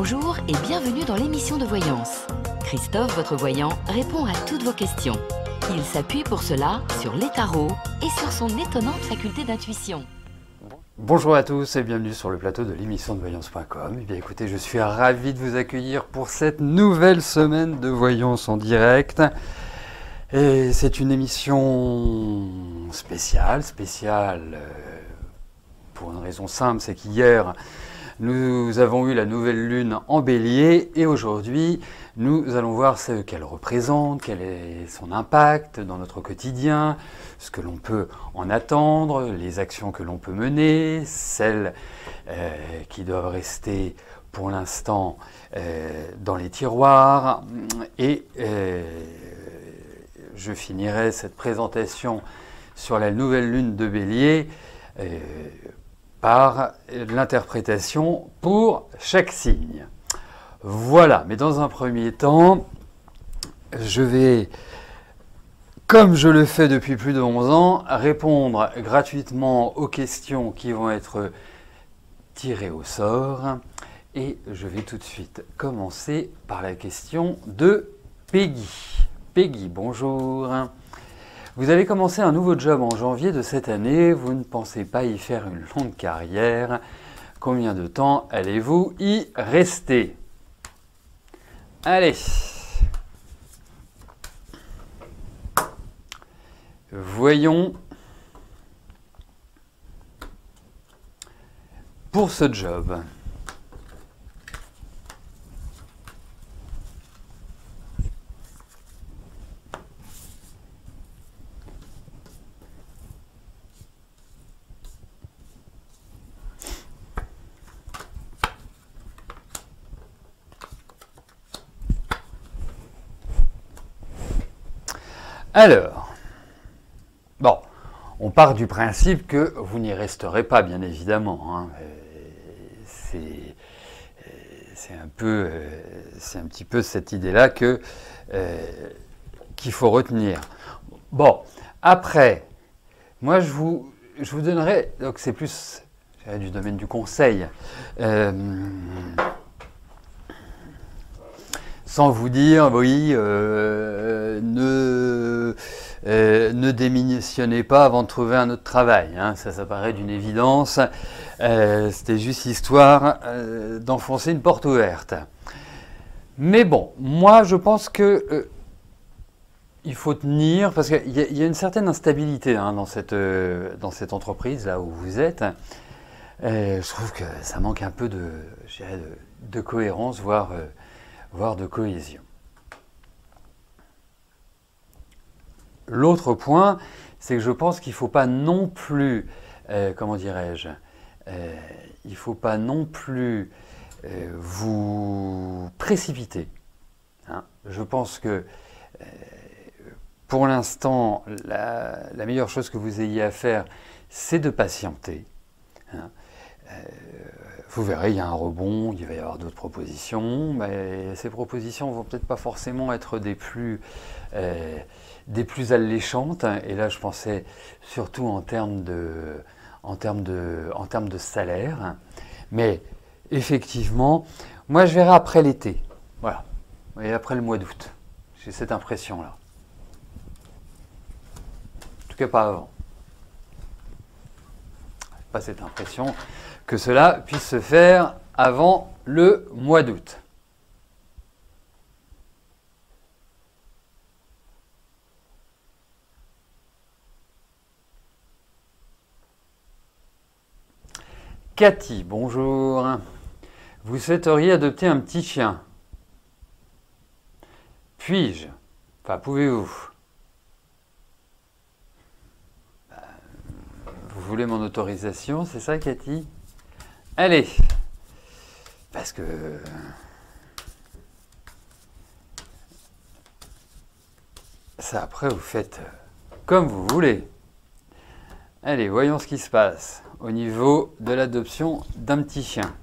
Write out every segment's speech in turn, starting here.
Bonjour et bienvenue dans l'émission de voyance. Christophe, votre voyant, répond à toutes vos questions. Il s'appuie pour cela sur les tarots et sur son étonnante faculté d'intuition. Bonjour à tous et bienvenue sur le plateau de l'émission de voyance.com. Eh bien écoutez, je suis ravi de vous accueillir pour cette nouvelle semaine de voyance en direct. Et c'est une émission spéciale pour une raison simple, c'est qu'hier nous avons eu la nouvelle lune en bélier et aujourd'hui nous allons voir ce qu'elle représente, quel est son impact dans notre quotidien, ce que l'on peut en attendre, les actions que l'on peut mener, celles qui doivent rester pour l'instant dans les tiroirs et je finirai cette présentation sur la nouvelle lune de bélier par l'interprétation pour chaque signe. Voilà, mais dans un premier temps, je vais, comme je le fais depuis plus de 11 ans, répondre gratuitement aux questions qui vont être tirées au sort. Et je vais tout de suite commencer par la question de Peggy. Peggy, bonjour. Vous avez commencé un nouveau job en janvier de cette année, vous ne pensez pas y faire une longue carrière. Combien de temps allez-vous y rester? Allez. Voyons pour ce job. Alors, bon, on part du principe que vous n'y resterez pas, bien évidemment. Hein. C'est un petit peu cette idée-là qu'il faut retenir. Bon, après, moi je vous donnerai, donc c'est plus du domaine du conseil. Sans vous dire, oui, ne démissionnez pas avant de trouver un autre travail. Hein, ça paraît d'une évidence. C'était juste histoire d'enfoncer une porte ouverte. Mais bon, moi je pense que il faut tenir, parce qu'il y a une certaine instabilité hein, dans cette entreprise là où vous êtes. Je trouve que ça manque un peu de cohérence, voire de cohésion. L'autre point, c'est que je pense qu'il ne faut pas non plus, comment dirais-je, il ne faut pas non plus vous précipiter. Hein. Je pense que pour l'instant, la meilleure chose que vous ayez à faire, c'est de patienter. Hein. Vous verrez, il y a un rebond, il va y avoir d'autres propositions, mais ces propositions ne vont peut-être pas forcément être des plus alléchantes. Et là, je pensais surtout en termes de salaire. Mais effectivement, moi, je verrai après l'été. Voilà. Et après le mois d'août. J'ai cette impression-là. En tout cas, pas avant. Pas cette impression que cela puisse se faire avant le mois d'août. Cathy, bonjour. Vous souhaiteriez adopter un petit chien. Puis-je? Enfin, pouvez-vous? Vous voulez mon autorisation, c'est ça, Cathy? Allez, parce que ça après vous faites comme vous voulez. Allez, voyons ce qui se passe au niveau de l'adoption d'un petit chien.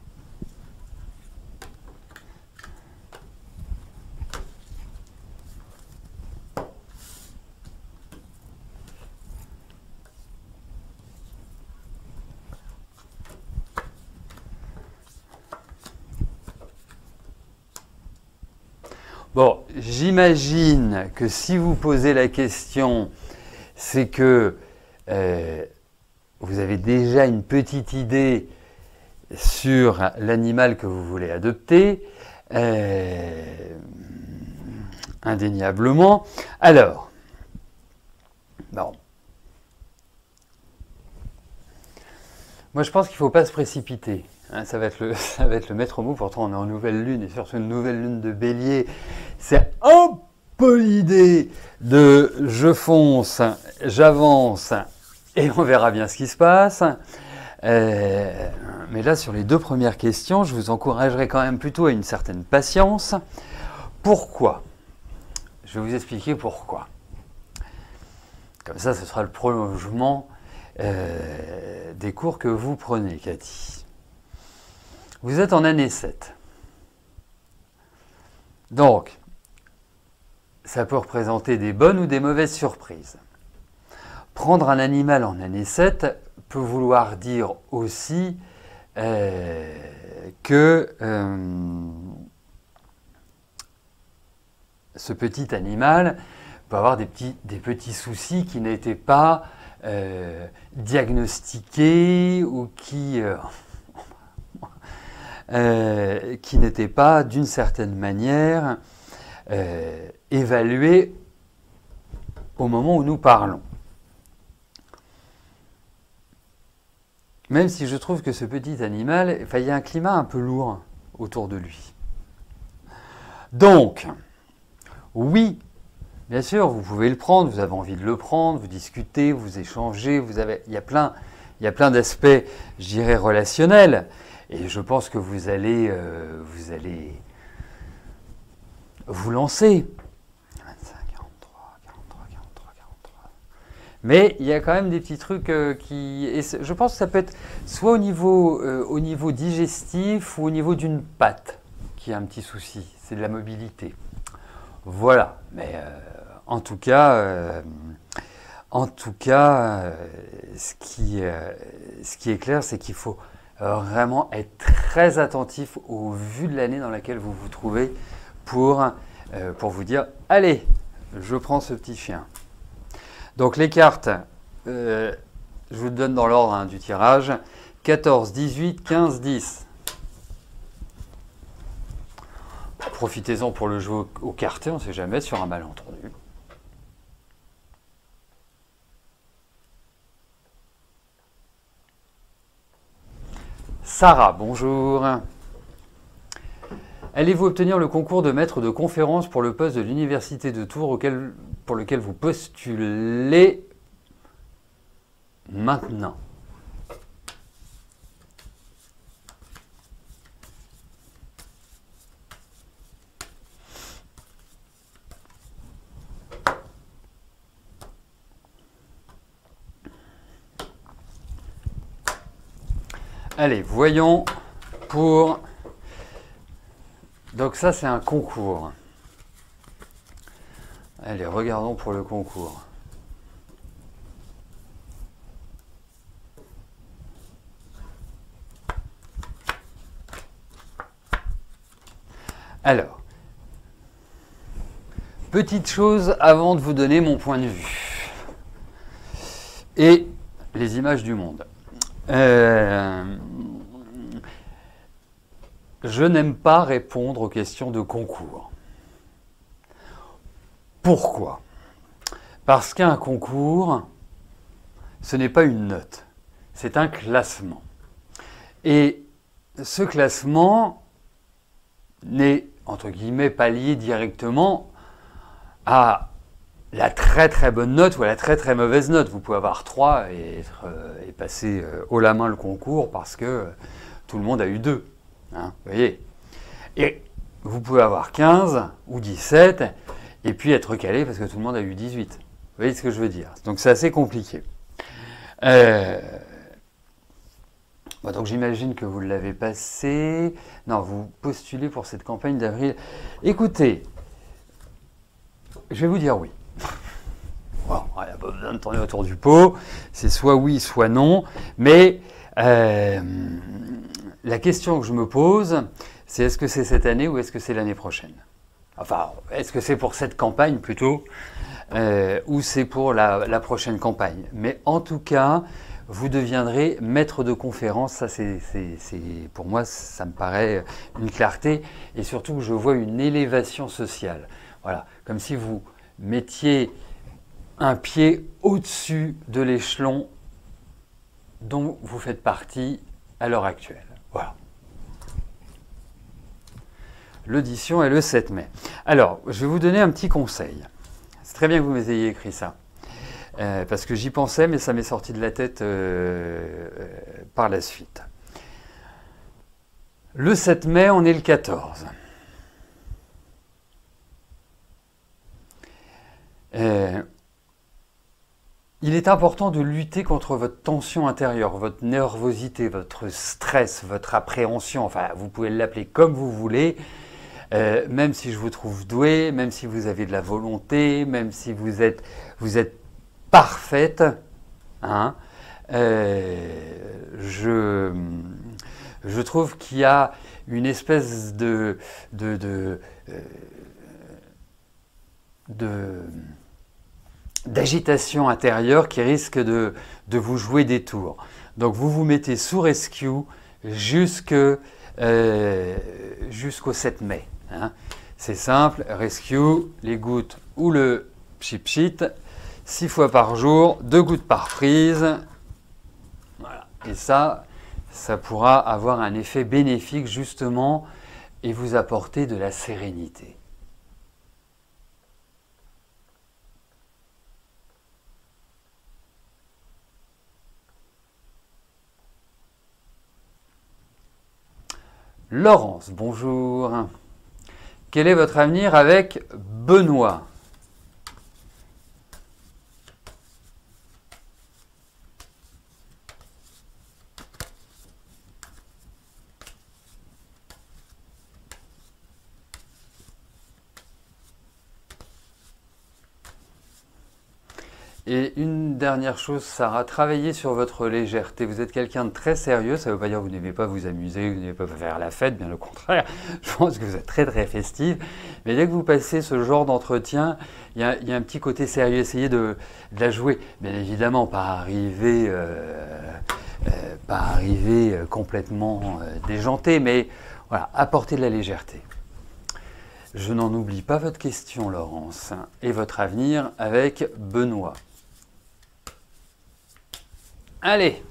Bon, j'imagine que si vous posez la question, c'est que vous avez déjà une petite idée sur l'animal que vous voulez adopter, indéniablement. Alors, bon. Moi, je pense qu'il ne faut pas se précipiter. Hein, ça va être le maître mot. Pourtant, on est en nouvelle lune, et surtout une nouvelle lune de bélier. C'est un peu l'idée de je fonce, j'avance, et on verra bien ce qui se passe. Mais là, sur les 2 premières questions, je vous encouragerai quand même plutôt à une certaine patience. Pourquoi? Je vais vous expliquer pourquoi. Comme ça, ce sera le prolongement des cours que vous prenez, Cathy. Vous êtes en année 7. Donc, ça peut représenter des bonnes ou des mauvaises surprises. Prendre un animal en année 7 peut vouloir dire aussi que ce petit animal peut avoir des petits soucis qui n'étaient pas diagnostiqués ou qui n'étaient pas d'une certaine manière évalués au moment où nous parlons. Même si je trouve que ce petit animal, il y a un climat un peu lourd autour de lui. Donc, oui, bien sûr, vous pouvez le prendre, vous avez envie de le prendre, vous discutez, vous échangez, il y a plein d'aspects, je dirais, relationnels. Et je pense que vous allez vous lancer. 25, 43, 43, 43, 43. Mais il y a quand même des petits trucs qui... Et je pense que ça peut être soit au niveau digestif ou au niveau d'une patte qui a un petit souci. C'est de la mobilité. Voilà. Mais en tout cas, ce qui est clair, c'est qu'il faut vraiment être très attentif au vu de l'année dans laquelle vous vous trouvez pour vous dire « Allez, je prends ce petit chien ». Donc les cartes, je vous donne dans l'ordre du tirage, 14, 18, 15, 10. Profitez-en pour le jouer au quartet, on ne sait jamais, sur un malentendu. Sarah, bonjour. Allez-vous obtenir le concours de maître de conférence pour le poste de l'université de Tours pour lequel vous postulez maintenant? Allez, voyons pour... Donc ça, c'est un concours. Allez, regardons pour le concours. Alors, petite chose avant de vous donner mon point de vue. Et les images du monde. Je n'aime pas répondre aux questions de concours. Pourquoi? Parce qu'un concours, ce n'est pas une note, c'est un classement. Et ce classement n'est, entre guillemets, pas lié directement à la très très bonne note ou à la très très mauvaise note. Vous pouvez avoir 3 et passer haut la main le concours parce que tout le monde a eu 2. Hein, vous voyez. Et vous pouvez avoir 15 ou 17 et puis être calé parce que tout le monde a eu 18. Vous voyez ce que je veux dire? Donc c'est assez compliqué. Bon, donc j'imagine que vous l'avez passé. Non, vous postulez pour cette campagne d'avril. Écoutez, je vais vous dire oui. Bon, il n'y a pas besoin de tourner autour du pot. C'est soit oui, soit non. Mais la question que je me pose, c'est est-ce que c'est cette année ou est-ce que c'est l'année prochaine? Enfin, est-ce que c'est pour cette campagne plutôt ou c'est pour la prochaine campagne? Mais en tout cas, vous deviendrez maître de conférence. Ça, pour moi, ça me paraît une clarté. Et surtout, je vois une élévation sociale. Voilà, comme si vous mettiez un pied au-dessus de l'échelon dont vous faites partie à l'heure actuelle. Voilà. L'audition est le 7 mai. Alors, je vais vous donner un petit conseil. C'est très bien que vous m'ayez écrit ça. Parce que j'y pensais, mais ça m'est sorti de la tête par la suite. Le 7 mai, on est le 14. Il est important de lutter contre votre tension intérieure, votre nervosité, votre stress, votre appréhension. Enfin, vous pouvez l'appeler comme vous voulez. Même si je vous trouve doué, même si vous avez de la volonté, même si vous êtes parfaite, hein, je trouve qu'il y a une espèce d'agitation intérieure qui risque de vous jouer des tours. Donc vous vous mettez sous rescue jusqu'au 7 mai. Hein. C'est simple, rescue, les gouttes ou le pchit-pchit, 6 fois par jour, 2 gouttes par prise. Voilà. Et ça pourra avoir un effet bénéfique justement et vous apporter de la sérénité. Laurence, bonjour. Quel est votre avenir avec Benoît? Et une dernière chose, Sarah, travaillez sur votre légèreté. Vous êtes quelqu'un de très sérieux, ça ne veut pas dire que vous n'aimez pas vous amuser, vous n'aimez pas faire la fête, bien au contraire. Je pense que vous êtes très très festive. Mais dès que vous passez ce genre d'entretien, il y a un petit côté sérieux. Essayez de la jouer. Bien évidemment, pas arriver complètement déjanté, mais voilà, apporter de la légèreté. Je n'en oublie pas votre question, Laurence, et votre avenir avec Benoît. Allez!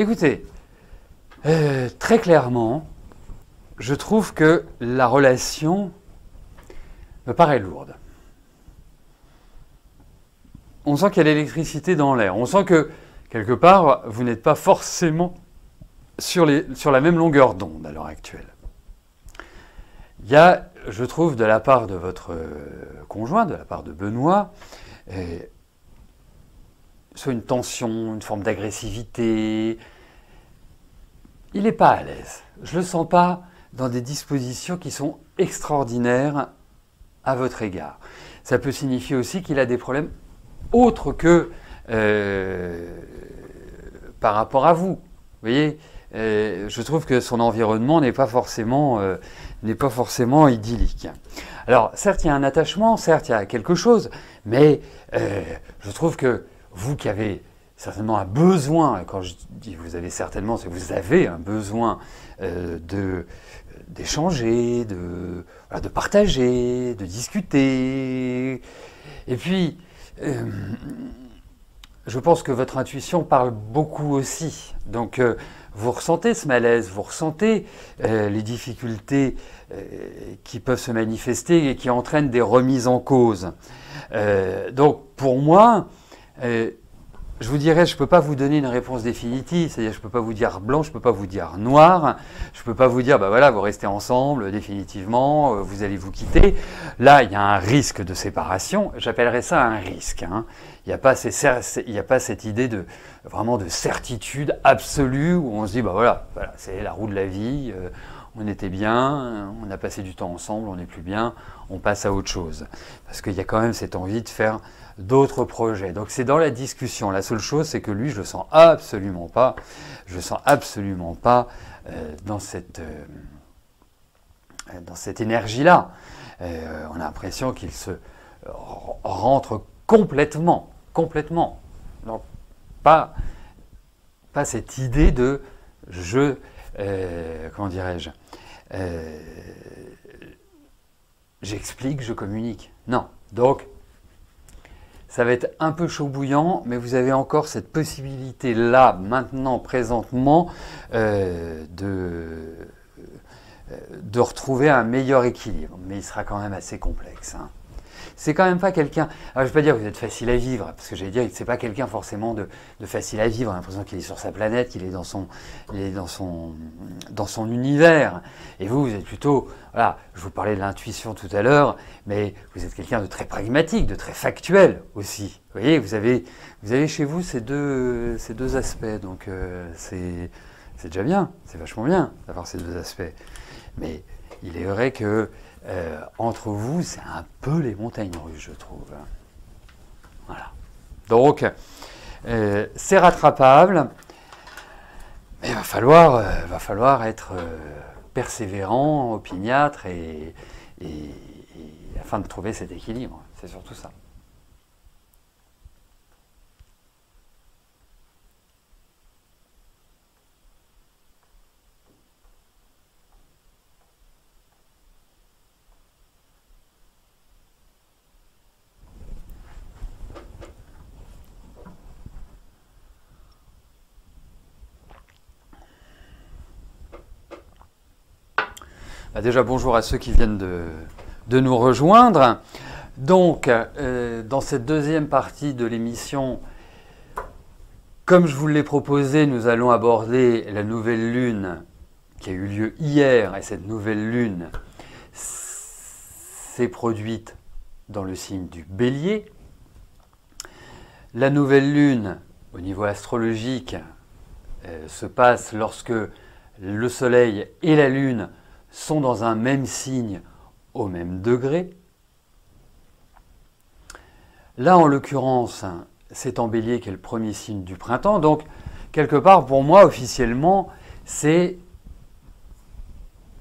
Écoutez, très clairement, je trouve que la relation me paraît lourde. On sent qu'il y a l'électricité dans l'air. On sent que, quelque part, vous n'êtes pas forcément sur la même longueur d'onde à l'heure actuelle. Il y a, je trouve, de la part de votre conjoint, de la part de Benoît, soit une tension, une forme d'agressivité. Il n'est pas à l'aise. Je ne le sens pas dans des dispositions qui sont extraordinaires à votre égard. Ça peut signifier aussi qu'il a des problèmes autres que par rapport à vous. Vous voyez, je trouve que son environnement n'est pas forcément idyllique. Alors, certes, il y a un attachement, certes, il y a quelque chose, mais je trouve que vous qui avez certainement un besoin, quand je dis vous avez certainement, c'est que vous avez un besoin d'échanger, de partager, de discuter. Et puis, je pense que votre intuition parle beaucoup aussi. Donc, vous ressentez ce malaise, vous ressentez les difficultés qui peuvent se manifester et qui entraînent des remises en cause. Donc, pour moi, je vous dirais, je ne peux pas vous donner une réponse définitive, c'est-à-dire je ne peux pas vous dire blanc, je ne peux pas vous dire noir, je ne peux pas vous dire, bah voilà, vous restez ensemble définitivement, vous allez vous quitter. Là, il y a un risque de séparation, j'appellerais ça un risque. Hein. Il n'y a pas cette idée vraiment de certitude absolue où on se dit, bah voilà c'est la roue de la vie, on était bien, on a passé du temps ensemble, on n'est plus bien, on passe à autre chose. Parce qu'il y a quand même cette envie de faire d'autres projets. Donc c'est dans la discussion. La seule chose, c'est que lui, je le sens absolument pas. Je le sens absolument pas dans cette énergie-là. On a l'impression qu'il se rentre complètement. Donc pas cette idée de comment dirais-je, j'explique, je communique. Non. Donc ça va être un peu chaud bouillant, mais vous avez encore cette possibilité-là, maintenant, présentement, de retrouver un meilleur équilibre. Mais il sera quand même assez complexe. Hein. C'est quand même pas quelqu'un... Alors, je ne vais pas dire que vous êtes facile à vivre, parce que j'allais dire que c'est pas quelqu'un forcément de facile à vivre. On a l'impression qu'il est sur sa planète, qu'il est dans son univers. Et vous êtes plutôt... Voilà, je vous parlais de l'intuition tout à l'heure, mais vous êtes quelqu'un de très pragmatique, de très factuel aussi. Vous voyez, vous avez chez vous ces deux aspects. Donc, c'est déjà bien, c'est vachement bien d'avoir ces deux aspects. Mais il est vrai que entre vous, c'est un peu les montagnes russes, je trouve. Voilà. Donc, c'est rattrapable, mais il va falloir être persévérant, opiniâtre, et afin de trouver cet équilibre. C'est surtout ça. Déjà, bonjour à ceux qui viennent de nous rejoindre. Donc, dans cette deuxième partie de l'émission, comme je vous l'ai proposé, nous allons aborder la nouvelle lune qui a eu lieu hier. Et cette nouvelle lune s'est produite dans le signe du Bélier. La nouvelle lune, au niveau astrologique, se passe lorsque le Soleil et la Lune sont dans un même signe au même degré. Là, en l'occurrence, c'est en Bélier qui est le premier signe du printemps. Donc, quelque part, pour moi, officiellement, c'est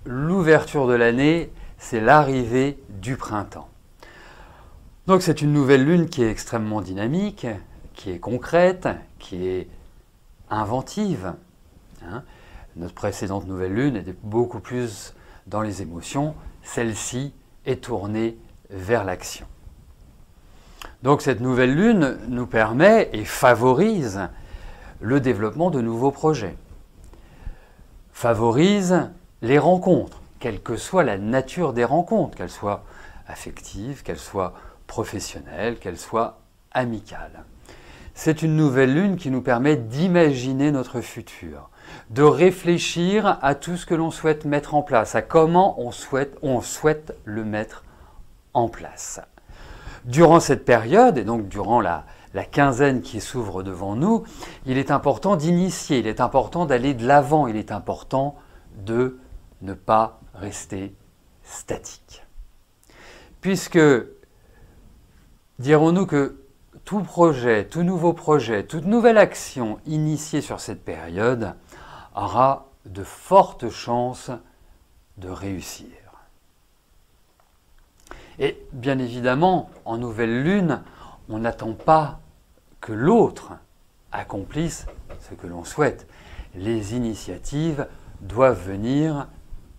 l'ouverture de l'année, c'est l'arrivée du printemps. Donc, c'est une nouvelle lune qui est extrêmement dynamique, qui est concrète, qui est inventive. Hein. Notre précédente nouvelle lune était beaucoup plus dans les émotions. Celle-ci est tournée vers l'action. Donc cette nouvelle lune nous permet et favorise le développement de nouveaux projets. Favorise les rencontres, quelle que soit la nature des rencontres, qu'elles soient affectives, qu'elles soient professionnelles, qu'elles soient amicales. C'est une nouvelle lune qui nous permet d'imaginer notre futur, de réfléchir à tout ce que l'on souhaite mettre en place, à comment on souhaite le mettre en place. Durant cette période, et donc durant la quinzaine qui s'ouvre devant nous, il est important d'initier, il est important d'aller de l'avant, il est important de ne pas rester statique. Puisque, dirons-nous que tout projet, tout nouveau projet, toute nouvelle action initiée sur cette période aura de fortes chances de réussir. Et bien évidemment, en nouvelle lune, on n'attend pas que l'autre accomplisse ce que l'on souhaite. Les initiatives doivent venir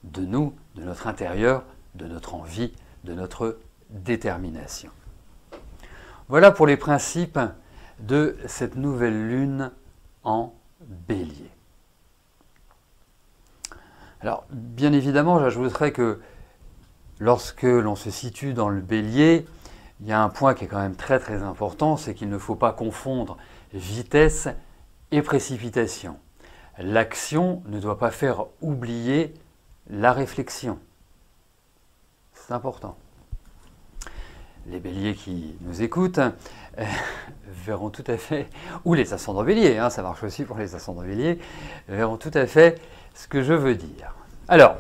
de nous, de notre intérieur, de notre envie, de notre détermination. Voilà pour les principes de cette nouvelle lune en Bélier. Alors, bien évidemment, j'ajouterais que lorsque l'on se situe dans le Bélier, il y a un point qui est quand même très très important, c'est qu'il ne faut pas confondre vitesse et précipitation. L'action ne doit pas faire oublier la réflexion. C'est important. Les béliers qui nous écoutent verront tout à fait, ou les ascendants béliers, ça marche aussi pour les ascendants béliers, verront tout à fait ce que je veux dire. Alors,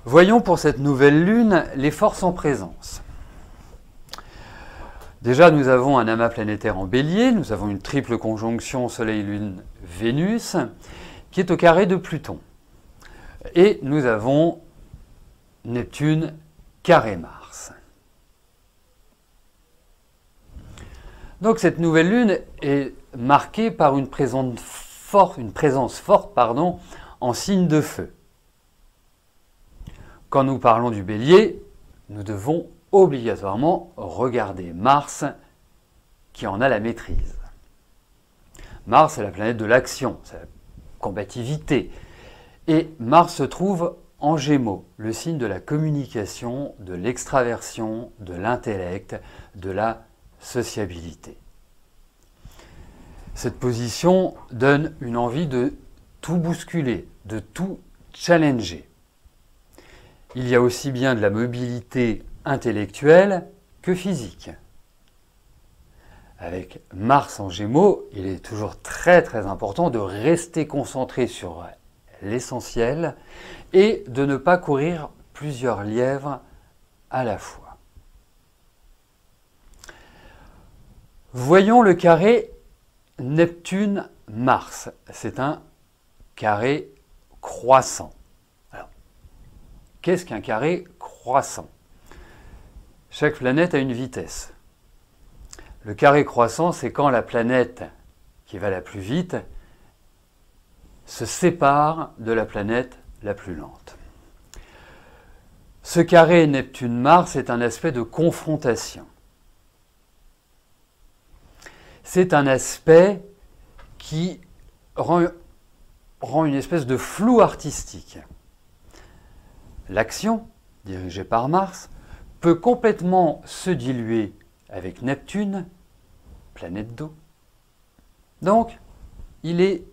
voyons pour cette nouvelle lune les forces en présence. Déjà, nous avons un amas planétaire en bélier, nous avons une triple conjonction Soleil-Lune-Vénus qui est au carré de Pluton. Et nous avons Neptune carré Mars. Donc cette nouvelle lune est marquée par une présence forte, en signe de feu. Quand nous parlons du bélier, nous devons obligatoirement regarder Mars qui en a la maîtrise. Mars est la planète de l'action, c'est la combativité. Et Mars se trouve en Gémeaux, le signe de la communication, de l'extraversion, de l'intellect, de la sociabilité. Cette position donne une envie de tout bousculer, de tout challenger. Il y a aussi bien de la mobilité intellectuelle que physique. Avec Mars en Gémeaux, il est toujours très très important de rester concentré sur l'essentiel et de ne pas courir plusieurs lièvres à la fois. Voyons le carré Neptune-Mars. C'est un carré croissant. Alors, qu'est-ce qu'un carré croissant? Chaque planète a une vitesse. Le carré croissant, c'est quand la planète qui va la plus vite se sépare de la planète la plus lente. Ce carré Neptune-Mars est un aspect de confrontation. C'est un aspect qui rend une espèce de flou artistique. L'action, dirigée par Mars, peut complètement se diluer avec Neptune, planète d'eau. Donc, il est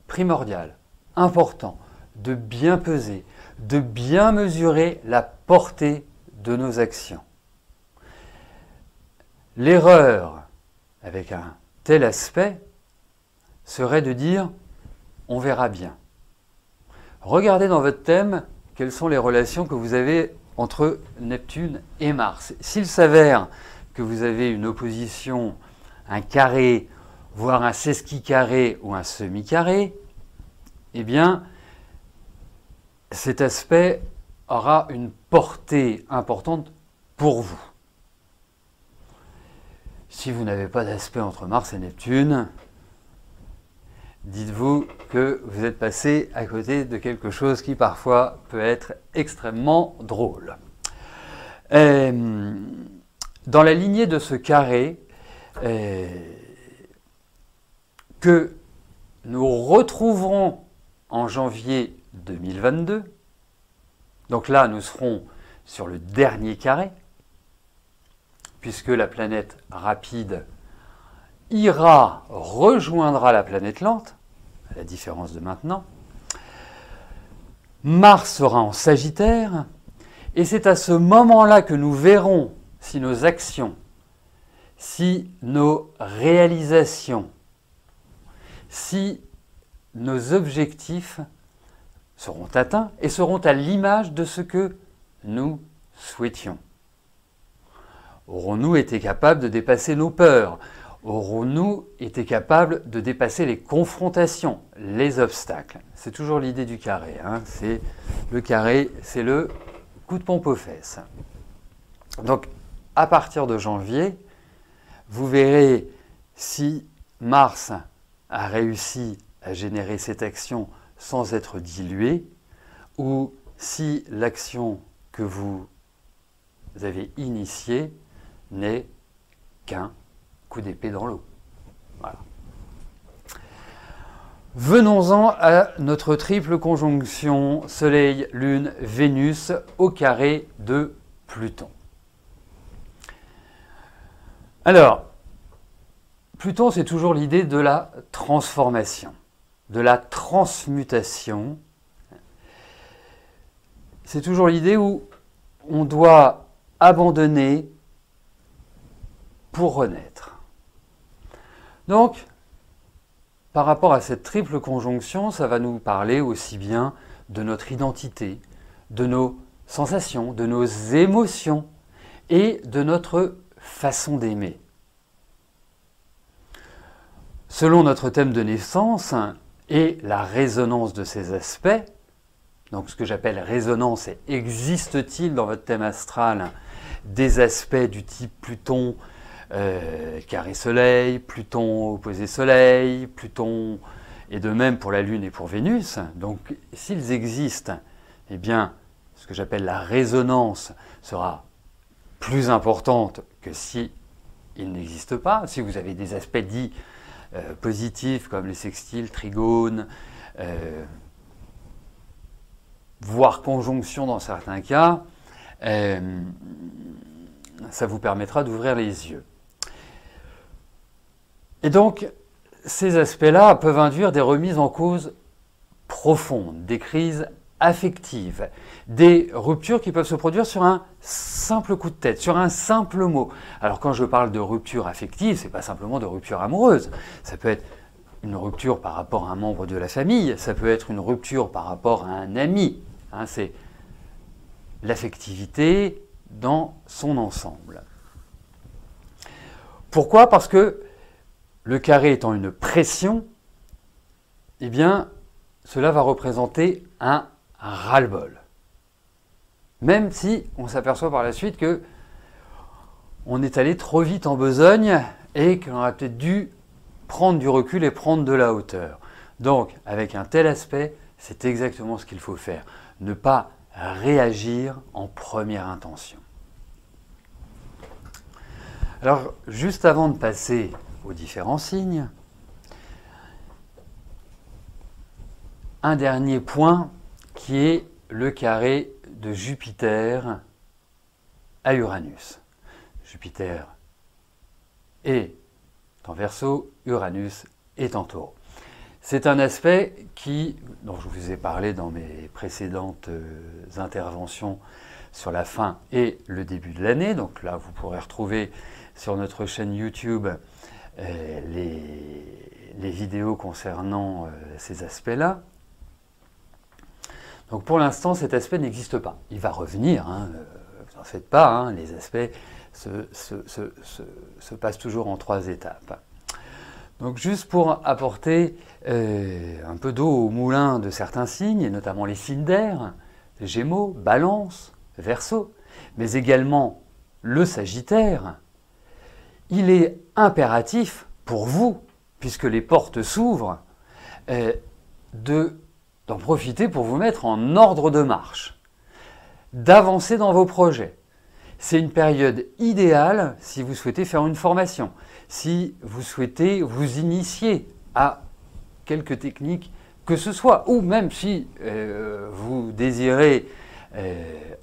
primordial, important, de bien peser, de bien mesurer la portée de nos actions. L'erreur avec un tel aspect serait de dire « on verra bien ». Regardez dans votre thème quelles sont les relations que vous avez entre Neptune et Mars. S'il s'avère que vous avez une opposition, un carré, voire un sesquicarré ou un semi-carré, eh bien, cet aspect aura une portée importante pour vous. Si vous n'avez pas d'aspect entre Mars et Neptune, dites-vous que vous êtes passé à côté de quelque chose qui parfois peut être extrêmement drôle. Dans la lignée de ce carré, que nous retrouverons en janvier 2022, donc là nous serons sur le dernier carré, puisque la planète rapide rejoindra la planète lente, à la différence de maintenant. Mars sera en Sagittaire, et c'est à ce moment-là que nous verrons si nos actions, si nos réalisations, si nos objectifs seront atteints et seront à l'image de ce que nous souhaitions. Aurons-nous été capables de dépasser nos peurs? Aurons-nous été capables de dépasser les confrontations, les obstacles? C'est toujours l'idée du carré. C'est le carré, c'est le coup de pompe aux fesses. Donc, à partir de janvier, vous verrez si Mars a réussi à générer cette action sans être diluée, ou si l'action que vous avez initiée n'est qu'un coup d'épée dans l'eau. Voilà. Venons-en à notre triple conjonction Soleil, Lune, Vénus au carré de Pluton. Alors, Pluton, c'est toujours l'idée de la transformation, de la transmutation. C'est toujours l'idée où on doit abandonner pour renaître. Donc, par rapport à cette triple conjonction, ça va nous parler aussi bien de notre identité, de nos sensations, de nos émotions et de notre façon d'aimer. Selon notre thème de naissance et la résonance de ces aspects, donc ce que j'appelle résonance, c'est existe-t-il dans votre thème astral des aspects du type Pluton carré Soleil, Pluton opposé Soleil, Pluton, et de même pour la Lune et pour Vénus. Donc s'ils existent, eh bien ce que j'appelle la résonance sera plus importante que si ils n'existent pas. Si vous avez des aspects dits positifs comme les sextiles, trigones, voire conjonction dans certains cas, ça vous permettra d'ouvrir les yeux. Et donc, ces aspects-là peuvent induire des remises en cause profondes, des crises affectives, des ruptures qui peuvent se produire sur un simple coup de tête, sur un simple mot. Alors quand je parle de rupture affective, ce n'est pas simplement de rupture amoureuse. Ça peut être une rupture par rapport à un membre de la famille, ça peut être une rupture par rapport à un ami. Hein, c'est l'affectivité dans son ensemble. Pourquoi? Parce que le carré étant une pression, eh bien, cela va représenter un ras-le-bol. Même si on s'aperçoit par la suite que on est allé trop vite en besogne et qu'on aurait peut-être dû prendre du recul et prendre de la hauteur. Donc, avec un tel aspect, c'est exactement ce qu'il faut faire. Ne pas réagir en première intention. Alors, juste avant de passer aux différents signes, un dernier point qui est le carré de Jupiter à Uranus. Jupiter est en Verseau, Uranus est en Taureau. C'est un aspect dont je vous ai parlé dans mes précédentes interventions sur la fin et le début de l'année. Donc là, vous pourrez retrouver sur notre chaîne YouTube les vidéos concernant ces aspects-là. Donc pour l'instant, cet aspect n'existe pas. Il va revenir, hein, vous n'en faites pas, hein, les aspects se passent toujours en 3 étapes. Donc juste pour apporter un peu d'eau au moulin de certains signes, et notamment les signes d'air, les Gémeaux, Balance, Verseau, mais également le Sagittaire, il est impératif pour vous, puisque les portes s'ouvrent, d'en profiter pour vous mettre en ordre de marche, d'avancer dans vos projets. C'est une période idéale si vous souhaitez faire une formation, si vous souhaitez vous initier à quelques techniques que ce soit, ou même si vous désirez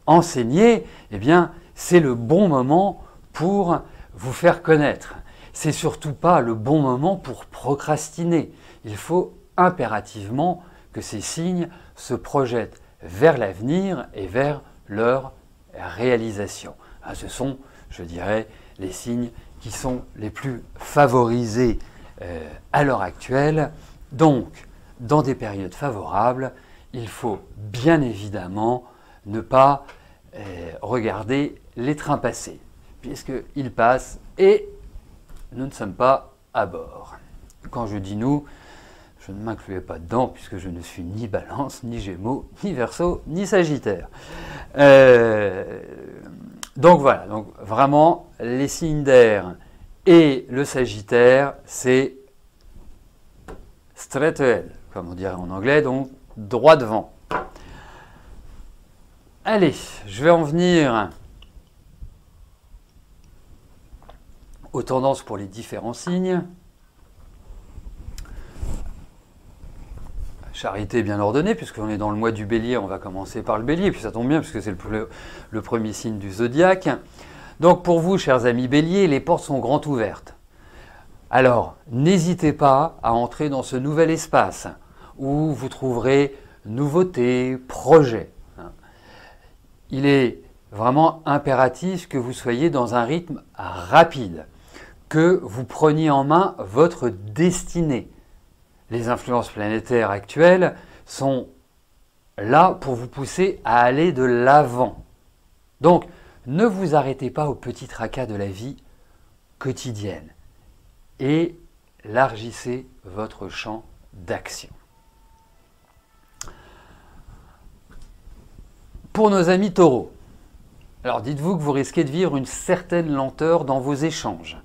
enseigner, eh bien c'est le bon moment pour vous faire connaître. C'est surtout pas le bon moment pour procrastiner. Il faut impérativement que ces signes se projettent vers l'avenir et vers leur réalisation. Ce sont, je dirais, les signes qui sont les plus favorisés à l'heure actuelle. Donc, dans des périodes favorables, il faut bien évidemment ne pas regarder les trains passer, puisqu'ils passent et nous ne sommes pas à bord. Quand je dis nous, je ne m'incluais pas dedans, puisque je ne suis ni Balance, ni Gémeaux, ni Verseau, ni Sagittaire. Donc voilà, donc vraiment, les signes d'air et le Sagittaire, c'est straight ahead, comme on dirait en anglais, donc droit devant. Allez, je vais en venir aux tendances pour les différents signes. Charité bien ordonnée, puisqu'on est dans le mois du Bélier, on va commencer par le Bélier, puis ça tombe bien, puisque c'est le premier signe du zodiaque. Donc pour vous, chers amis Bélier, les portes sont grand ouvertes. Alors, n'hésitez pas à entrer dans ce nouvel espace où vous trouverez nouveautés, projets. Il est vraiment impératif que vous soyez dans un rythme rapide, que vous preniez en main votre destinée. Les influences planétaires actuelles sont là pour vous pousser à aller de l'avant. Donc, ne vous arrêtez pas au petit tracas de la vie quotidienne et élargissez votre champ d'action. Pour nos amis taureaux, alors dites-vous que vous risquez de vivre une certaine lenteur dans vos échanges,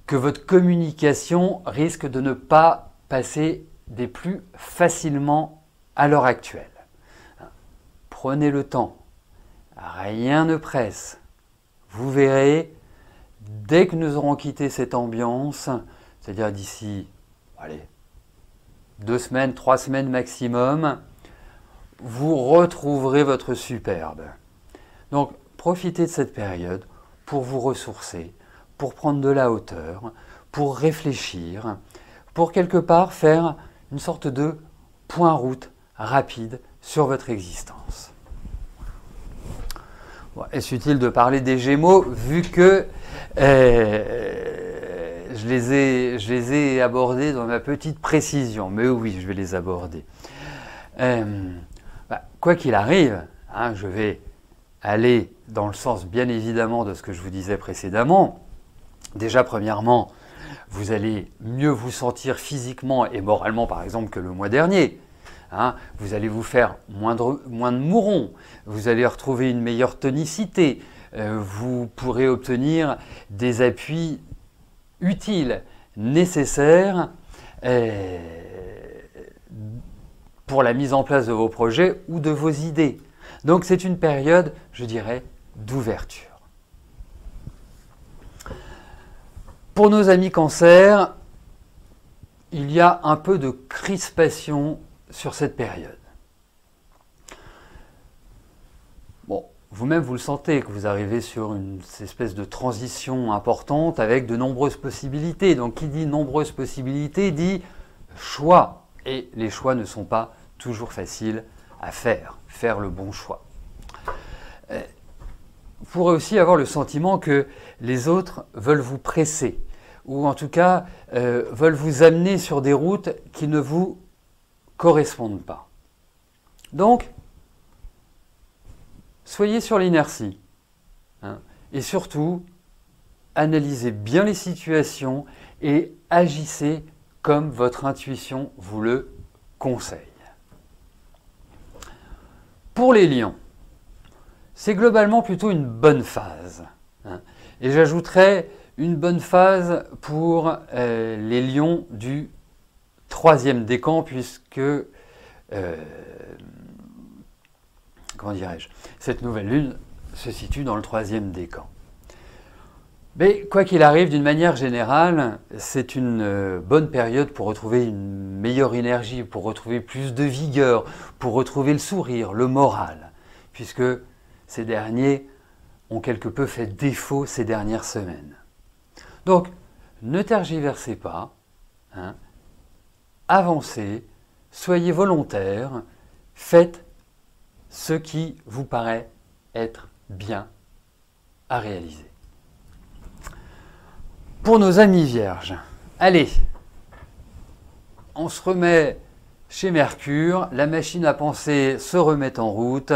que votre communication risque de ne pas passer des plus facilement à l'heure actuelle. Prenez le temps, rien ne presse. Vous verrez, dès que nous aurons quitté cette ambiance, c'est-à-dire d'ici, 2 semaines, 3 semaines maximum, vous retrouverez votre superbe. Donc, profitez de cette période pour vous ressourcer, pour prendre de la hauteur, pour réfléchir, pour quelque part faire une sorte de point-route rapide sur votre existence. Bon, est-ce utile de parler des Gémeaux vu que je les ai abordés dans ma petite précision, mais oui, je vais les aborder. Quoi qu'il arrive, je vais aller dans le sens bien évidemment de ce que je vous disais précédemment. Déjà, premièrement, vous allez mieux vous sentir physiquement et moralement, par exemple, que le mois dernier. Vous allez vous faire moins de mourons, vous allez retrouver une meilleure tonicité, vous pourrez obtenir des appuis utiles, nécessaires pour la mise en place de vos projets ou de vos idées. Donc c'est une période, je dirais, d'ouverture. Pour nos amis Cancer, il y a un peu de crispation sur cette période. Bon, vous-même vous le sentez que vous arrivez sur une espèce de transition importante avec de nombreuses possibilités. Donc qui dit nombreuses possibilités dit choix. Et les choix ne sont pas toujours faciles à faire le bon choix. Vous pourrez aussi avoir le sentiment que les autres veulent vous presser, ou en tout cas veulent vous amener sur des routes qui ne vous correspondent pas. Donc, soyez sur l'inertie, et surtout, analysez bien les situations et agissez comme votre intuition vous le conseille. Pour les lions, c'est globalement plutôt une bonne phase. Et j'ajouterais une bonne phase pour les lions du 3e décan, puisque, comment dirais-je, cette nouvelle lune se situe dans le 3e décan. Mais quoi qu'il arrive, d'une manière générale, c'est une bonne période pour retrouver une meilleure énergie, pour retrouver plus de vigueur, pour retrouver le sourire, le moral, puisque ces derniers ont quelque peu fait défaut ces dernières semaines. Donc, ne tergiversez pas, avancez, soyez volontaires, faites ce qui vous paraît être bien à réaliser. Pour nos amis vierges, allez, on se remet chez Mercure, la machine à penser se remet en route.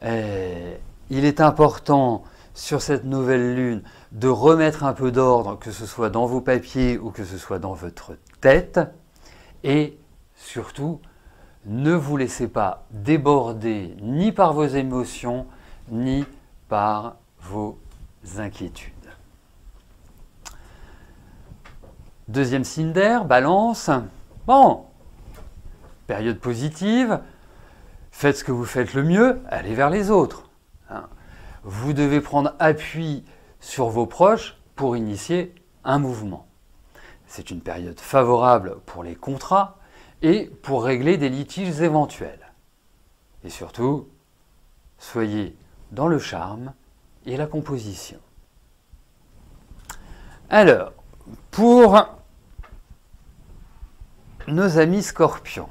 Il est important sur cette nouvelle lune de remettre un peu d'ordre, que ce soit dans vos papiers ou que ce soit dans votre tête. Et surtout, ne vous laissez pas déborder ni par vos émotions, ni par vos inquiétudes. Deuxième signe d'air, Balance. Bon, période positive, faites ce que vous faites le mieux, allez vers les autres. Vous devez prendre appui sur vos proches pour initier un mouvement. C'est une période favorable pour les contrats et pour régler des litiges éventuels. Et surtout, soyez dans le charme et la composition. Alors, pour nos amis scorpions,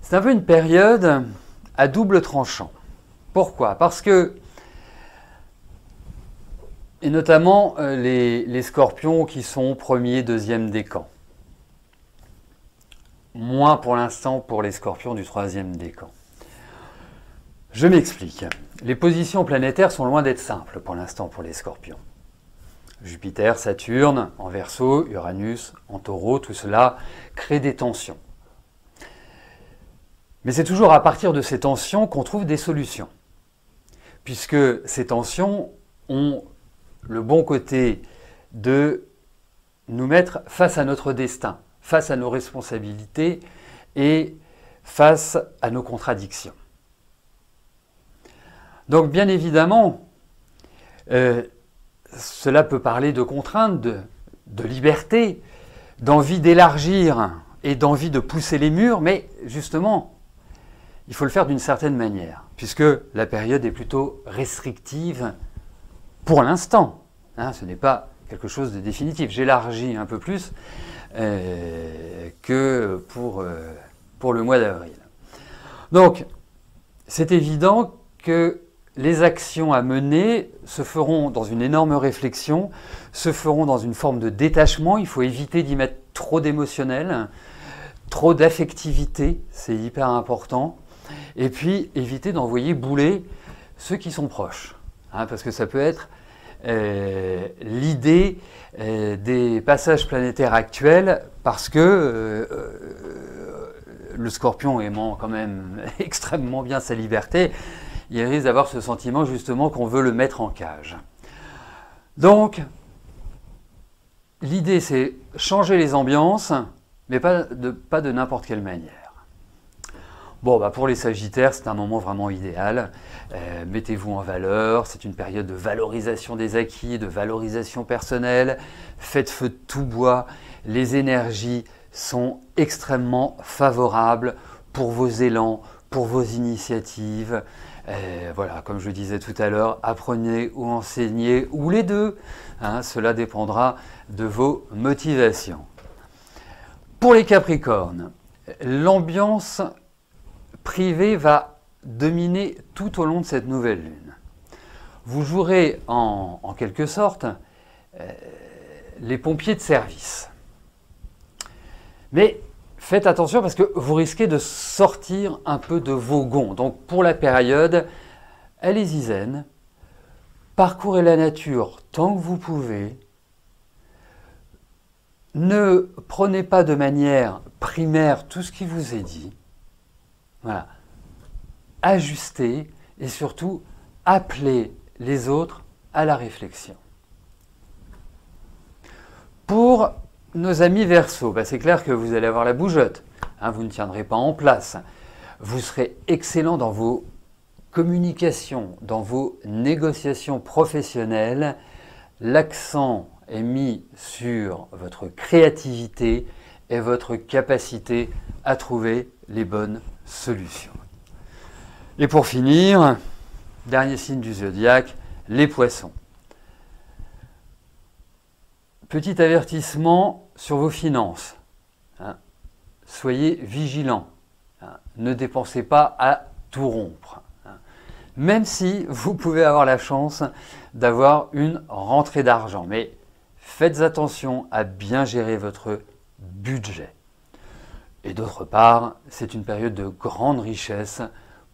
c'est un peu une période à double tranchant. Pourquoi? Parce que, et notamment les scorpions qui sont premier, deuxième décan. Moins pour l'instant pour les scorpions du troisième décan. Je m'explique. Les positions planétaires sont loin d'être simples pour l'instant pour les scorpions. Jupiter, Saturne, en Verseau, Uranus, en Taureau, tout cela crée des tensions. Mais c'est toujours à partir de ces tensions qu'on trouve des solutions. Puisque ces tensions ont le bon côté de nous mettre face à notre destin, face à nos responsabilités et face à nos contradictions. Donc bien évidemment, cela peut parler de contraintes, de liberté, d'envie d'élargir et d'envie de pousser les murs, mais justement, il faut le faire d'une certaine manière, puisque la période est plutôt restrictive pour l'instant. Hein, ce n'est pas quelque chose de définitif. J'élargis un peu plus que pour le mois d'avril. Donc, c'est évident que les actions à mener se feront dans une énorme réflexion, se feront dans une forme de détachement. Il faut éviter d'y mettre trop d'émotionnel, trop d'affectivité, c'est hyper important. Et puis, éviter d'envoyer bouler ceux qui sont proches. Hein, parce que ça peut être l'idée des passages planétaires actuels, parce que le scorpion aimant quand même extrêmement bien sa liberté, il risque d'avoir ce sentiment justement qu'on veut le mettre en cage. Donc, l'idée c'est changer les ambiances, mais pas de n'importe quelle manière. Bon, bah pour les Sagittaires, c'est un moment vraiment idéal. Mettez-vous en valeur, c'est une période de valorisation des acquis, de valorisation personnelle. Faites feu de tout bois. Les énergies sont extrêmement favorables pour vos élans, pour vos initiatives. Voilà, comme je le disais tout à l'heure, apprenez ou enseignez, ou les deux. Hein, cela dépendra de vos motivations. Pour les Capricornes, l'ambiance privée va dominer tout au long de cette nouvelle lune. Vous jouerez en quelque sorte les pompiers de service. Mais faites attention parce que vous risquez de sortir un peu de vos gonds. Donc pour la période, allez-y zen, parcourez la nature tant que vous pouvez. Ne prenez pas de manière primaire tout ce qui vous est dit. Voilà. Ajustez et surtout appelez les autres à la réflexion. Pour nos amis Verseau, c'est clair que vous allez avoir la bougeotte. Hein, vous ne tiendrez pas en place. Vous serez excellent dans vos communications, dans vos négociations professionnelles. L'accent est mis sur votre créativité et votre capacité à trouver les bonnes solutions. Et pour finir, dernier signe du zodiaque, les poissons. Petit avertissement sur vos finances. Hein. Soyez vigilants. Hein. Ne dépensez pas à tout rompre. Hein. Même si vous pouvez avoir la chance d'avoir une rentrée d'argent. Mais faites attention à bien gérer votre budget. Et d'autre part, c'est une période de grande richesse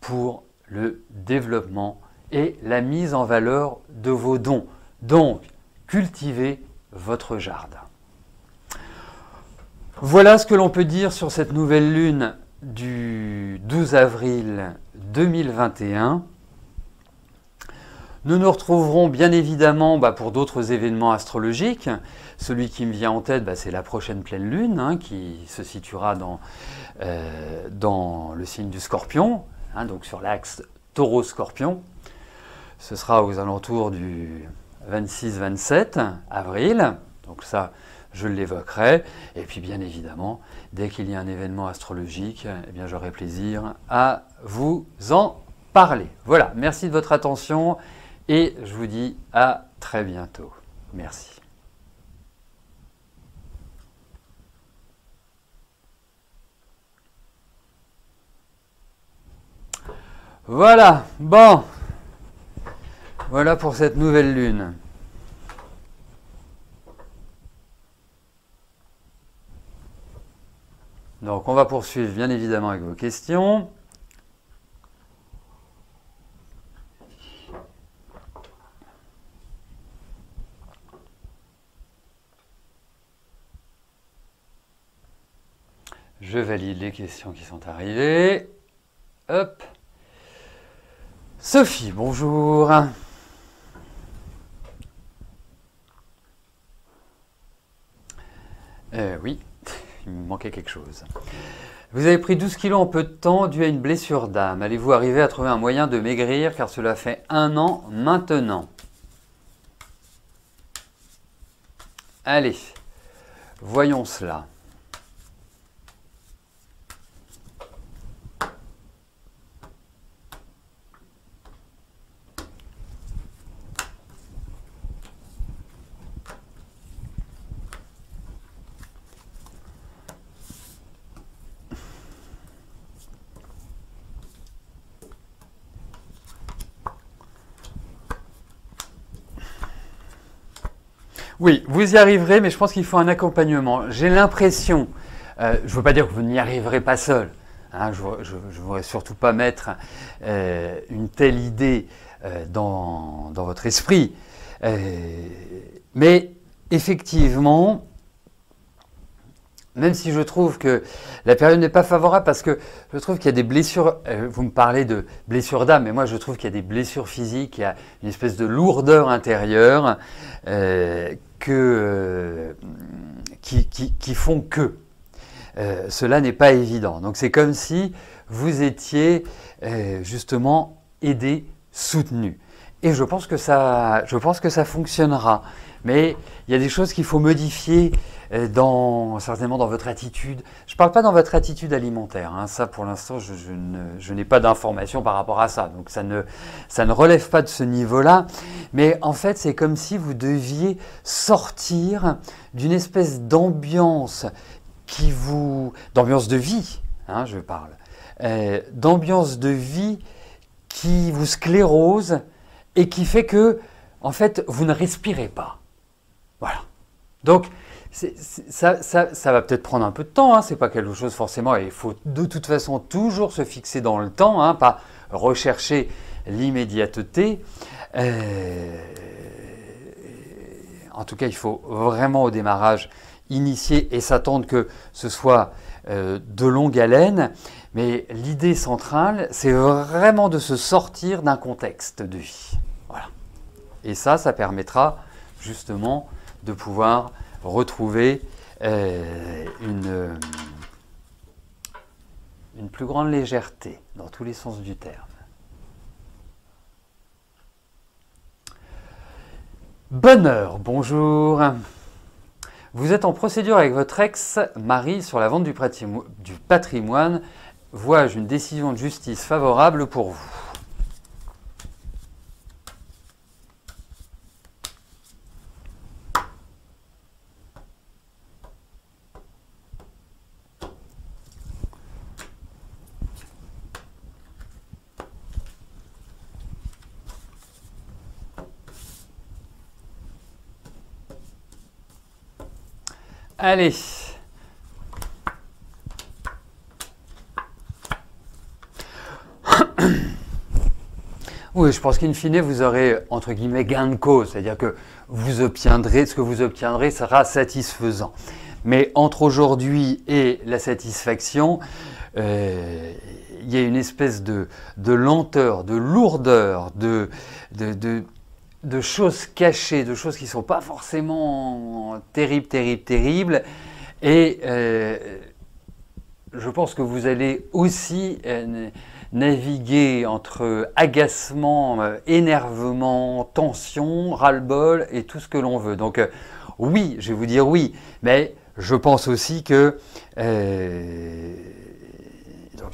pour le développement et la mise en valeur de vos dons. Donc, cultivez votre jardin. Voilà ce que l'on peut dire sur cette nouvelle lune du 12 avril 2021. Nous nous retrouverons bien évidemment pour d'autres événements astrologiques. Celui qui me vient en tête, c'est la prochaine pleine lune qui se situera dans le signe du Scorpion, donc sur l'axe Taureau-Scorpion. Ce sera aux alentours du 26-27 avril, donc ça je l'évoquerai. Et puis bien évidemment, dès qu'il y a un événement astrologique, j'aurai plaisir à vous en parler. Voilà, merci de votre attention et je vous dis à très bientôt. Merci. Voilà, bon. Voilà pour cette nouvelle lune. Donc on va poursuivre bien évidemment avec vos questions. Je valide les questions qui sont arrivées. Hop. Sophie, bonjour. Oui, il me manquait quelque chose. Vous avez pris 12 kilos en peu de temps dû à une blessure d'âme. Allez-vous arriver à trouver un moyen de maigrir car cela fait 1 an maintenant? Allez, voyons cela. Oui, vous y arriverez, mais je pense qu'il faut un accompagnement. J'ai l'impression, je ne veux pas dire que vous n'y arriverez pas seul, hein, je ne voudrais surtout pas mettre une telle idée dans votre esprit, mais effectivement, même si je trouve que la période n'est pas favorable parce que je trouve qu'il y a des blessures, vous me parlez de blessures d'âme, mais moi je trouve qu'il y a des blessures physiques, il y a une espèce de lourdeur intérieure qui font que cela n'est pas évident. Donc c'est comme si vous étiez justement aidé, soutenu. Et je pense que ça fonctionnera. Mais il y a des choses qu'il faut modifier certainement dans votre attitude. Je ne parle pas dans votre attitude alimentaire. Hein. Ça, pour l'instant, je n'ai pas d'informations par rapport à ça. Donc, ça ne relève pas de ce niveau-là. Mais en fait, c'est comme si vous deviez sortir d'une espèce d'ambiance d'ambiance de vie, hein, je parle, d'ambiance de vie qui vous sclérose et qui fait que, en fait, vous ne respirez pas. Voilà. Donc, ça va peut-être prendre un peu de temps, hein, c'est pas quelque chose forcément, et il faut de toute façon toujours se fixer dans le temps, hein, pas rechercher l'immédiateté. En tout cas, il faut vraiment au démarrage initier et s'attendre que ce soit de longue haleine, mais l'idée centrale, c'est vraiment de se sortir d'un contexte de vie. Voilà. Et ça permettra justement de pouvoir retrouver une plus grande légèreté dans tous les sens du terme. Bonheur, bonjour. Vous êtes en procédure avec votre ex-mari sur la vente du patrimoine. Vois-je une décision de justice favorable pour vous? Allez. Oui, je pense qu'in fine, vous aurez, entre guillemets, gain de cause. C'est-à-dire que ce que vous obtiendrez sera satisfaisant. Mais entre aujourd'hui et la satisfaction, il y a une espèce de lenteur, de lourdeur, de choses cachées, de choses qui ne sont pas forcément terribles. Et je pense que vous allez aussi naviguer entre agacement, énervement, tension, ras-le-bol et tout ce que l'on veut. Donc oui, je vais vous dire oui, mais je pense aussi que donc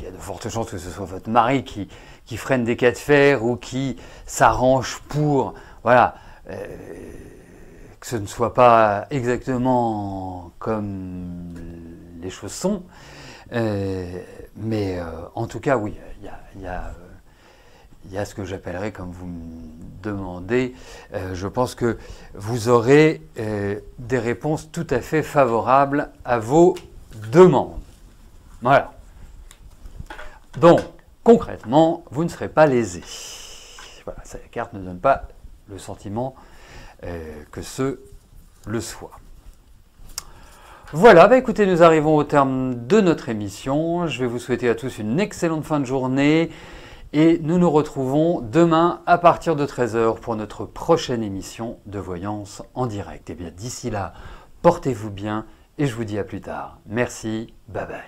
il y a de fortes chances que ce soit votre mari qui freine des cas de fer ou qui s'arrange pour, voilà, que ce ne soit pas exactement comme les choses sont. Mais en tout cas, oui, il y a il y a ce que j'appellerais, comme vous me demandez, je pense que vous aurez des réponses tout à fait favorables à vos demandes. Voilà. Donc, concrètement, vous ne serez pas lésé. Voilà, la carte ne donne pas le sentiment que ce le soit. Voilà, écoutez, nous arrivons au terme de notre émission. Je vais vous souhaiter à tous une excellente fin de journée et nous nous retrouvons demain à partir de 13 h pour notre prochaine émission de voyance en direct. Et bien d'ici là, portez-vous bien et je vous dis à plus tard. Merci, bye bye.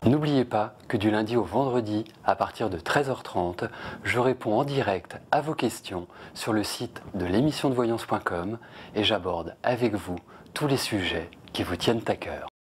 N'oubliez pas que du lundi au vendredi, à partir de 13h30, je réponds en direct à vos questions sur le site de l'émissiondevoyance.com et j'aborde avec vous tous les sujets qui vous tiennent à cœur.